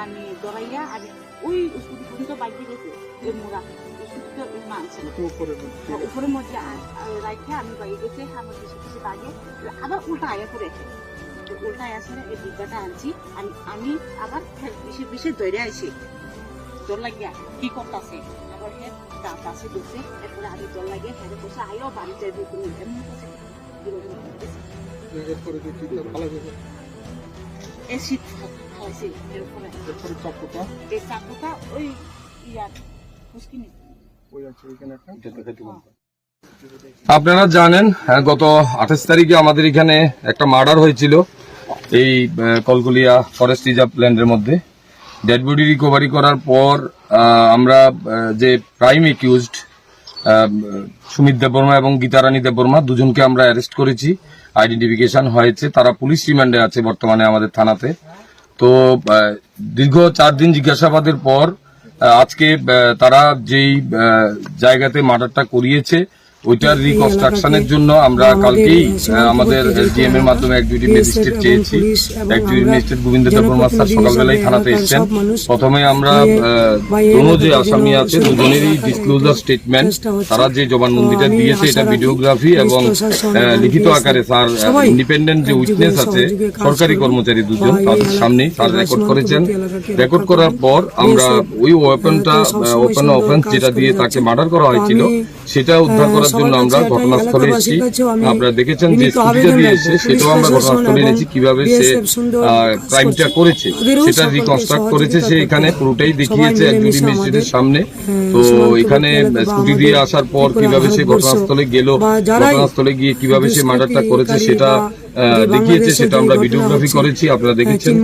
আমি দৌড়াইয়া আর ওই স্কুটি পর্যন্ত বাইকে গেছে ওই মোড়া উপরের মধ্যে রাখে আমি বাইরে গেছে আমার কিছু কিছু বাগে আবার উল্টা আয়া করেছে উল্টা আসলে এই বিদ্যাটা আনছি আমি আবার বেশি দৌড়ে আইছি দৌড় লাগিয়া কি করতেছে আবার হে দাঁত আছে বসে এরপরে আমি দৌড় লাগিয়ে হেঁটে বসে আইও বাড়ি যাইব তুমি এমন করছে এসিড খাইছে এরপরে এই চাকুটা ওই ইয়ার মুশকিল আপনারা জানেন গত 28 তারিখে আমাদের এখানে একটা মার্ডার হয়েছিল এই কলকলিয়া ফরেস্ট রিজার্ভ ল্যান্ডের মধ্যে। ডেড বডি রিকভারি করার পর আমরা যে প্রাইম একিউজড সুমিত দেববর্মা এবং গীতারানী দেববর্মা দুজনকে আমরা অ্যারেস্ট করেছি, আইডেন্টিফিকেশন হয়েছে, তারা পুলিশ রিমান্ডে আছে বর্তমানে আমাদের থানাতে। তো দীর্ঘ 4 দিন জিজ্ঞাসাবাদের পর আজকে তারা যেই জায়গাতে মার্ডারটা করিয়েছে ওইটার রিকনস্ট্রাকশনের জন্য আমরা কালকেই আমাদের এসডিএম এর মাধ্যমে একজুটি ম্যাজিস্ট্রেট চেয়েছি। একজুটি ম্যাজিস্ট্রেট গোবিন্দ দেববর্মা স্যার সকালবেলায় থানাতে এসেছেন। প্রথমে আমরা কোনো যে আসামি আছে দুজনেরই ডিসক্লোজার স্টেটমেন্ট, তারা যে জবানবন্দিটা দিয়েছে এটা ভিডিওগ্রাফি এবং লিখিত আকারে স্যার ইন্ডিপেন্ডেন্ট যে উইটনেস আছে সরকারি কর্মচারী দুজন তাদের সামনেই স্যার রেকর্ড করেছেন। রেকর্ড করার পর আমরা ওই ওয়েপনটা ওপেন অফেন্স যেটা দিয়ে তাকে মার্ডার করা হয়েছিল সেটা উদ্ধার করার জন্য আমরা ঘটনাস্থলে এসেছি। আপনারা দেখেছেন যে স্কুটিটা দিয়ে এসে সেটাও আমরা ঘটনাস্থলে এনেছি, কিভাবে সে ক্রাইমটা করেছে সেটা রিকনস্ট্রাক্ট করেছে, সে এখানে পুরোটাই দেখিয়েছে একজুটি ম্যাজিস্ট্রেটের সামনে। তো এখানে স্কুটি দিয়ে আসার পর কিভাবে সে ঘটনাস্থলে গেল, ঘটনাস্থলে গিয়ে কিভাবে সে মার্ডারটা করেছে সেটা দেখিয়েছে, সেটা আমরা ভিডিওগ্রাফি করেছি, আপনারা দেখেছেন।